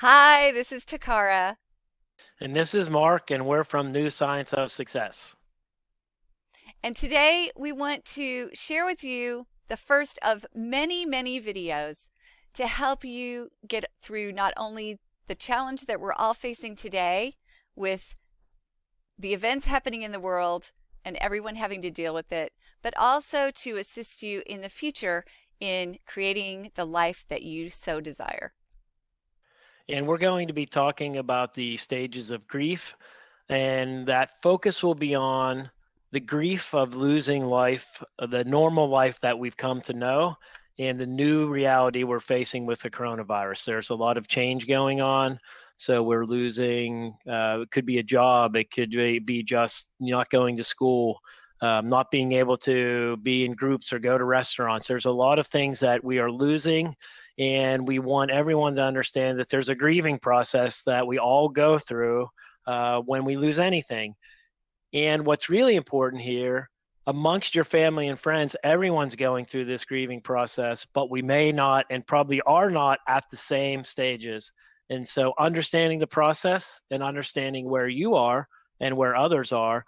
Hi, this is Takara, And this is Mark, and we're from New Science of Success. and today we want to share with you the first of many, many videos to help you get through not only the challenge that we're all facing today with the events happening in the world and everyone having to deal with it, but also to assist you in the future in creating the life that you so desire. And we're going to be talking about the stages of grief, and that focus will be on the grief of losing life, the normal life that we've come to know, and the new reality we're facing with the coronavirus. There's a lot of change going on. So we're losing, it could be a job, it could be just not going to school, not being able to be in groups or go to restaurants. There's a lot of things that we are losing, and we want everyone to understand that there's a grieving process that we all go through when we lose anything. And what's really important here, amongst your family and friends, everyone's going through this grieving process, but we may not and probably are not at the same stages. And so understanding the process and understanding where you are and where others are,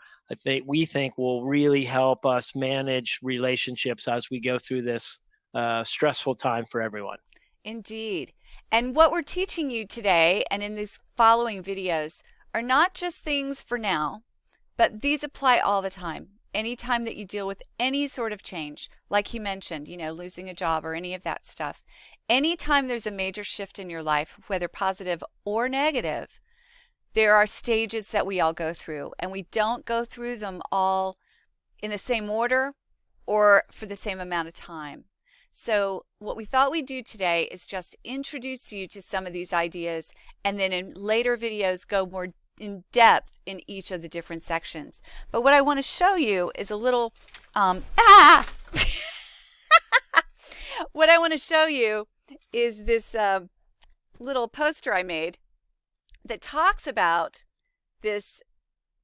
we think will really help us manage relationships as we go through this stressful time for everyone. Indeed. And what we're teaching you today and in these following videos are not just things for now, but these apply all the time. Anytime that you deal with any sort of change, like he mentioned, losing a job or any of that stuff, anytime there's a major shift in your life, whether positive or negative, there are stages that we all go through, and we don't go through them all in the same order or for the same amount of time. So, what we thought we'd do today is just introduce you to some of these ideas and then in later videos go more in depth in each of the different sections. But what I want to show you is a little, um, ah! what I want to show you is this little poster I made that talks about this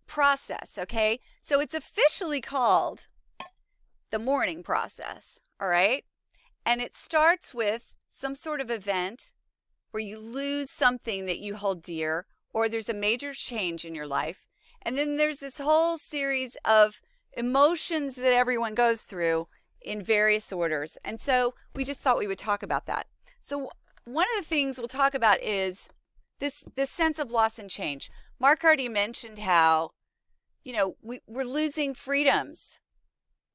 process, okay? So it's officially called the mourning process, all right? And it starts with some sort of event where you lose something that you hold dear, or there's a major change in your life. And then there's this whole series of emotions that everyone goes through in various orders. And so we just thought we would talk about that. So one of the things we'll talk about is this sense of loss and change. Mark already mentioned how, we're losing freedoms.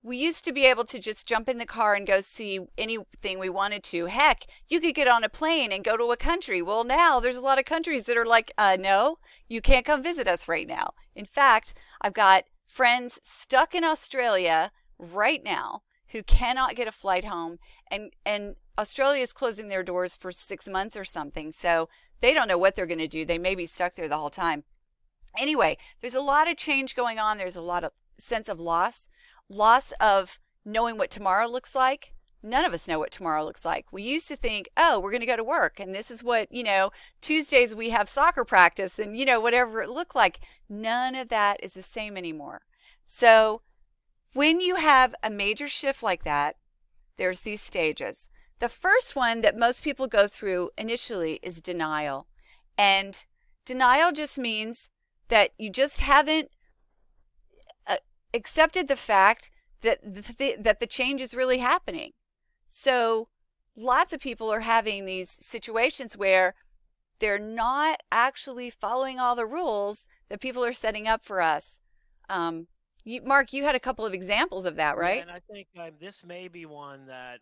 We used to be able to just jump in the car and go see anything we wanted to. Heck, you could get on a plane and go to a country. Well, now there's a lot of countries that are like, no, you can't come visit us right now. In fact, I've got friends stuck in Australia right now who cannot get a flight home, and Australia is closing their doors for 6 months or something. So they don't know what they're going to do. They may be stuck there the whole time. Anyway, there's a lot of change going on. There's a lot of sense of loss of knowing what tomorrow looks like. None of us know what tomorrow looks like. We used to think, oh, we're going to go to work and this is what, Tuesdays we have soccer practice and, whatever it looked like. None of that is the same anymore. So when you have a major shift like that, there's these stages. The first one that most people go through initially is denial. And denial just means that you just haven't accepted the fact that that the change is really happening. So lots of people are having these situations where they're not actually following all the rules that people are setting up for us. Mark, you had a couple of examples of that, Yeah, right? and I think this may be one that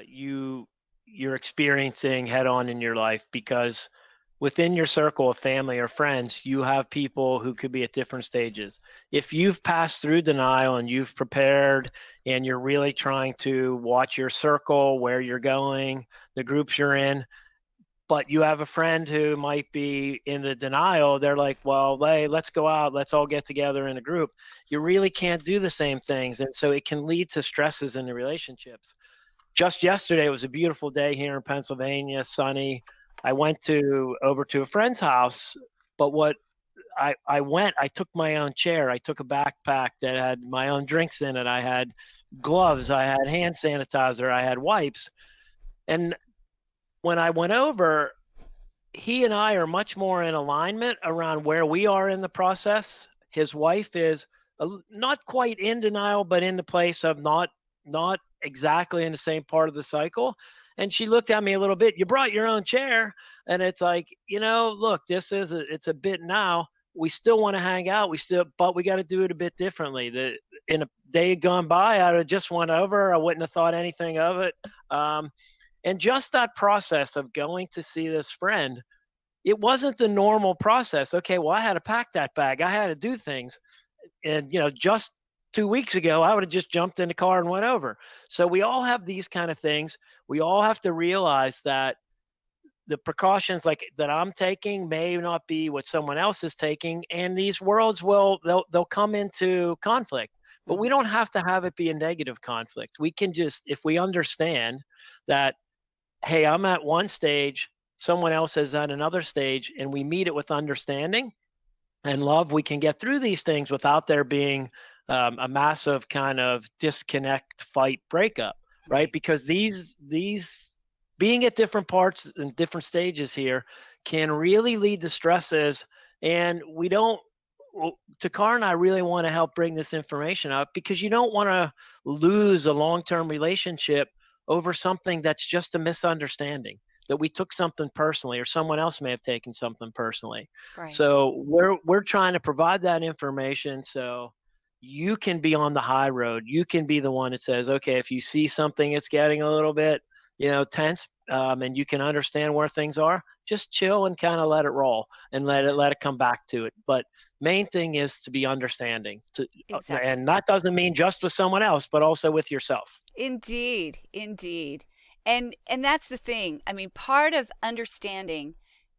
you're experiencing head on in your life because within your circle of family or friends, you have people who could be at different stages. If you've passed through denial and you've prepared and you're really trying to watch your circle, where you're going, the groups you're in, but you have a friend who might be in the denial, they're like, well, hey, let's go out, let's all get together in a group. You really can't do the same things. And so it can lead to stresses in the relationships. Just yesterday, it was a beautiful day here in Pennsylvania, sunny. I went to over to a friend's house, but I took my own chair. I took a backpack that had my own drinks in it. I had gloves, I had hand sanitizer, I had wipes. And when I went over, he and I are much more in alignment around where we are in the process. His wife is not quite in denial, but in the place of not exactly in the same part of the cycle. And she looked at me a little bit. You brought your own chair, and it's like, look, it's a bit now. We still want to hang out. But we got to do it a bit differently. In a day gone by, I'd have just went over. I wouldn't have thought anything of it. And just that process of going to see this friend, it wasn't the normal process. Okay, well, I had to pack that bag. I had to do things. And, just 2 weeks ago, I would have just jumped in the car and went over. So we all have these kind of things. We all have to realize that the precautions like that I'm taking may not be what someone else is taking. And these worlds they'll come into conflict. But we don't have to have it be a negative conflict. We can just, if we understand that, hey, I'm at one stage, someone else is at another stage, and we meet it with understanding and love, we can get through these things without there being a massive kind of disconnect, fight, breakup, right? Because these being at different parts and different stages here can really lead to stresses. And Takara and I really want to help bring this information up, because you don't want to lose a long-term relationship over something that's just a misunderstanding, that we took something personally, or someone else may have taken something personally. Right. So we're trying to provide that information so you can be on the high road. You can be the one that says, okay, if you see something that's getting a little bit, tense, and you can understand where things are, just chill and kind of let it roll and let it come back to it. But main thing is to be understanding, Exactly. and that doesn't mean just with someone else, but also with yourself. Indeed. And that's the thing. I mean, part of understanding,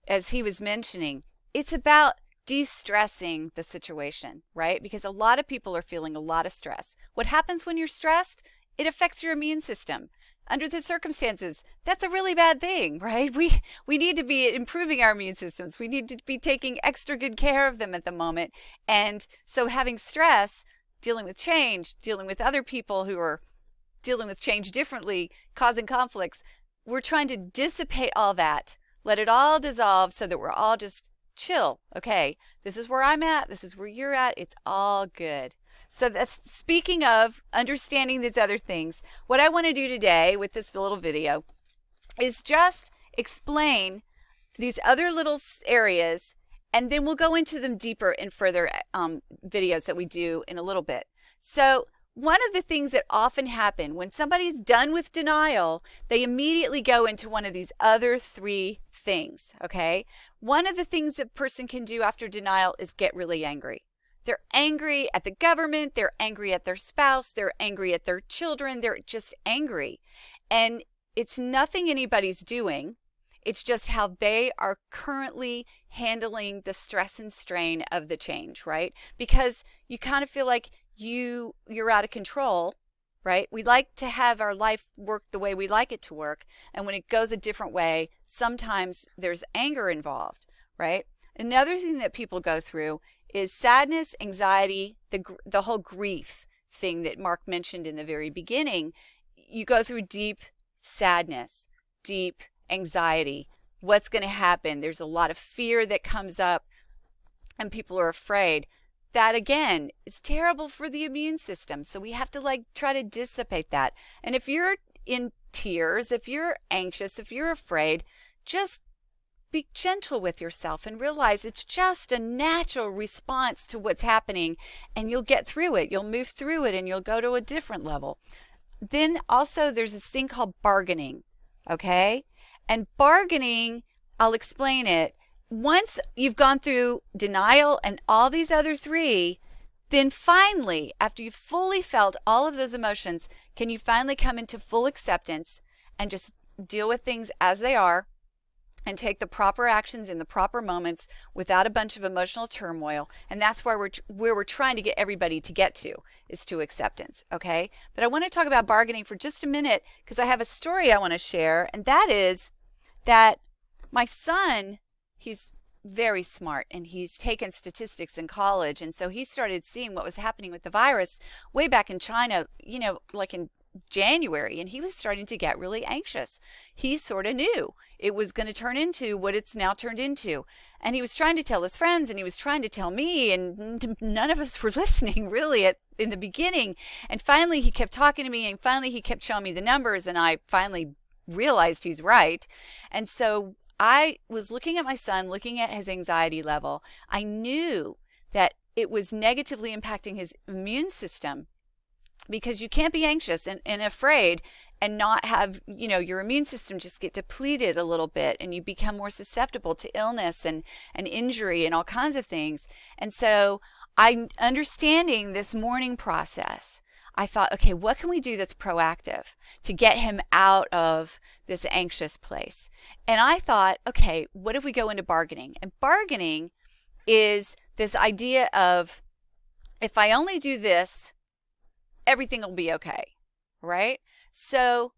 as he was mentioning, it's about de-stressing the situation, right? Because a lot of people are feeling a lot of stress. What happens when you're stressed? It affects your immune system. Under the circumstances, that's a really bad thing, right? We need to be improving our immune systems. We need to be taking extra good care of them at the moment. And so having stress, dealing with change, dealing with other people who are dealing with change differently, causing conflicts, we're trying to dissipate all that, let it all dissolve so that we're all just chill. Okay, this is where I'm at, this is where you're at, it's all good. So that's, speaking of understanding these other things, what I want to do today with this little video is just explain these other little areas, and then we'll go into them deeper in further videos that we do in a little bit. So one of the things that often happen when somebody's done with denial, they immediately go into one of these other three things, okay? One of the things a person can do after denial is get really angry. They're angry at the government, they're angry at their spouse, they're angry at their children, they're just angry. And it's nothing anybody's doing. It's just how they are currently handling the stress and strain of the change, right? Because you kind of feel like you're out of control, right? We like to have our life work the way we like it to work. And when it goes a different way, sometimes there's anger involved, right? Another thing that people go through is sadness, anxiety, the whole grief thing that Mark mentioned in the very beginning. You go through deep sadness, deep anxiety. What's going to happen? There's a lot of fear that comes up, and people are afraid. That again is terrible for the immune system. So we have to try to dissipate that. And if you're in tears, if you're anxious, if you're afraid, just be gentle with yourself and realize it's just a natural response to what's happening, and you'll get through it. You'll move through it, and you'll go to a different level. Then also there's this thing called bargaining, okay? And bargaining, I'll explain it. Once you've gone through denial and all these other three, then finally, after you've fully felt all of those emotions, can you finally come into full acceptance and just deal with things as they are and take the proper actions in the proper moments without a bunch of emotional turmoil. And that's where we're trying to get everybody to get to, is to acceptance, okay? But I want to talk about bargaining for just a minute, because I have a story I want to share, and that is that my son, he's very smart, and he's taken statistics in college, and so he started seeing what was happening with the virus way back in China, like in January, and he was starting to get really anxious. He sort of knew it was going to turn into what it's now turned into. And he was trying to tell his friends, and he was trying to tell me, and none of us were listening really in the beginning. And finally he kept talking to me, and finally he kept showing me the numbers, and I finally realized he's right. And so I was looking at my son, looking at his anxiety level. I knew that it was negatively impacting his immune system, because you can't be anxious and afraid and not have, your immune system just get depleted a little bit, and you become more susceptible to illness and injury and all kinds of things. And so I'm understanding this mourning process. I thought, okay, what can we do that's proactive to get him out of this anxious place? And I thought, okay, what if we go into bargaining? And bargaining is this idea of, if I only do this, everything will be okay, right? So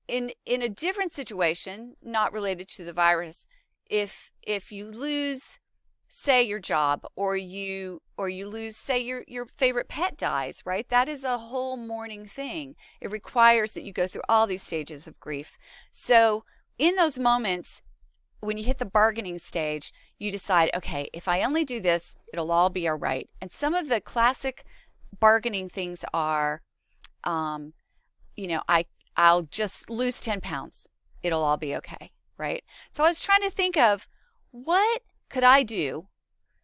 in a different situation, not related to the virus, if you lose, say, your job, or you lose, say, your favorite pet dies, right? That is a whole mourning thing. It requires that you go through all these stages of grief. So in those moments, when you hit the bargaining stage, you decide, okay, if I only do this, it'll all be all right. And some of the classic bargaining things are, I'll just lose 10 pounds. It'll all be okay, right? So I was trying to think of, what could I do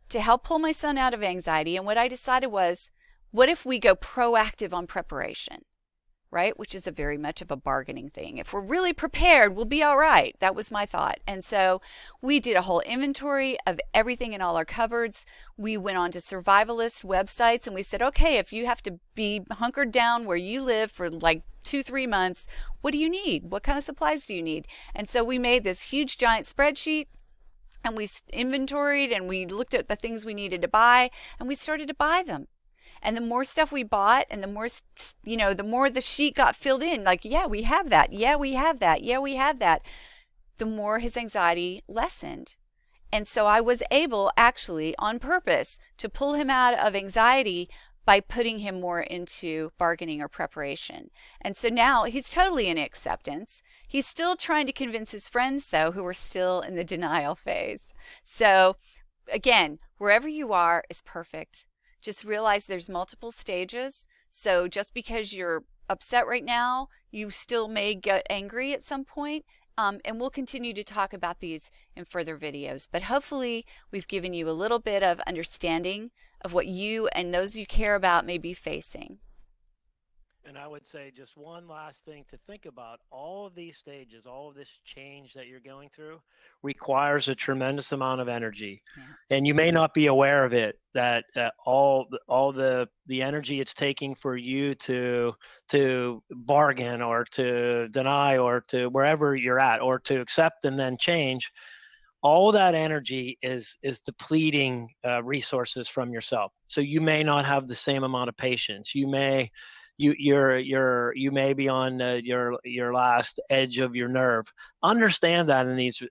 to help pull my son out of anxiety? And what I decided was, what if we go proactive on preparation, right? Which is a very much of a bargaining thing. If we're really prepared, we'll be all right. That was my thought. And so we did a whole inventory of everything in all our cupboards. We went on to survivalist websites, and we said, okay, if you have to be hunkered down where you live for like 2-3 months, what do you need? What kind of supplies do you need? And so we made this huge giant spreadsheet, and we inventoried, and we looked at the things we needed to buy, and we started to buy them. And the more stuff we bought, and the more, the more the sheet got filled in, like, yeah, we have that. Yeah, we have that. Yeah, we have that. The more his anxiety lessened. And so I was able, actually, on purpose, to pull him out of anxiety by putting him more into bargaining or preparation. And so now he's totally in acceptance. He's still trying to convince his friends, though, who are still in the denial phase. So again, wherever you are is perfect. Just realize there's multiple stages. So just because you're upset right now, you still may get angry at some point. And we'll continue to talk about these in further videos. But hopefully we've given you a little bit of understanding of what you and those you care about may be facing. And I would say just one last thing to think about. All of these stages, all of this change that you're going through requires a tremendous amount of energy. Yeah. And you may not be aware of it, that all the energy it's taking for you to bargain or to deny or to wherever you're at or to accept and then change, all that energy is depleting resources from yourself. So you may not have the same amount of patience. You may you may be on your last edge of your nerve. Understand that in these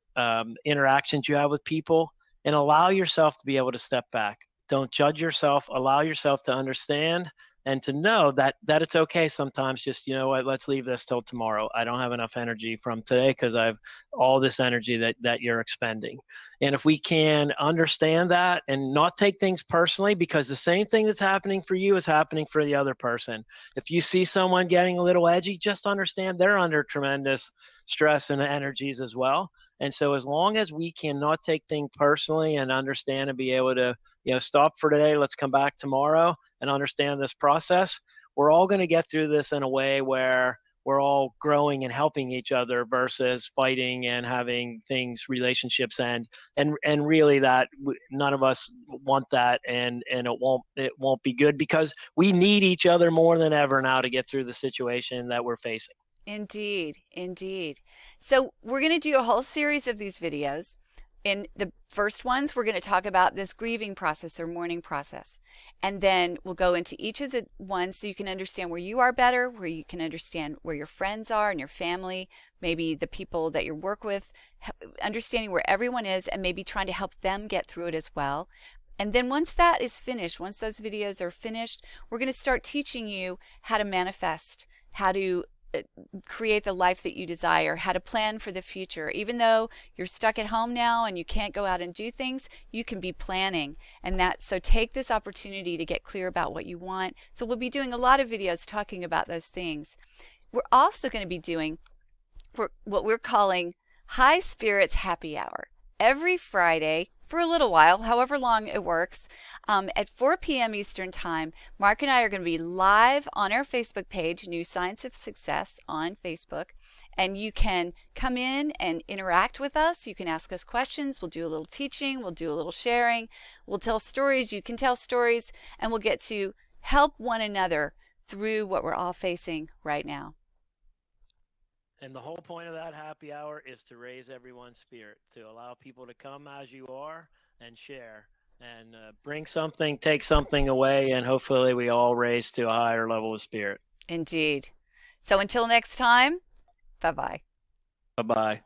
interactions you have with people, and allow yourself to be able to step back. Don't judge yourself. Allow yourself to understand and to know that it's okay sometimes. Just, you know what, let's leave this till tomorrow. I don't have enough energy from today because I've all this energy that you're expending. And if we can understand that and not take things personally, because the same thing that's happening for you is happening for the other person. If you see someone getting a little edgy, just understand they're under tremendous stress and energies as well. And so as long as we cannot take things personally and understand and be able to, stop for today, let's come back tomorrow and understand this process, we're all going to get through this in a way where we're all growing and helping each other versus fighting and having relationships end. And really that none of us want that, and it won't be good, because we need each other more than ever now to get through the situation that we're facing. Indeed, indeed. So we're going to do a whole series of these videos. In the first ones, we're going to talk about this grieving process or mourning process. And then we'll go into each of the ones so you can understand where you are better, where you can understand where your friends are and your family, maybe the people that you work with, understanding where everyone is and maybe trying to help them get through it as well. And then once that is finished, once those videos are finished, we're going to start teaching you how to manifest, how to create the life that you desire, how to plan for the future. Even though you're stuck at home now and you can't go out and do things, you can be planning. And so take this opportunity to get clear about what you want. So we'll be doing a lot of videos talking about those things. We're also going to be doing what we're calling High Spirits Happy Hour every Friday for a little while, however long it works, at 4 p.m. Eastern Time. Mark and I are going to be live on our Facebook page, New Science of Success on Facebook, and you can come in and interact with us. You can ask us questions. We'll do a little teaching. We'll do a little sharing. We'll tell stories. You can tell stories, and we'll get to help one another through what we're all facing right now. And the whole point of that happy hour is to raise everyone's spirit, to allow people to come as you are and share and bring something, take something away, and hopefully we all raise to a higher level of spirit. Indeed. So until next time, bye-bye. Bye-bye.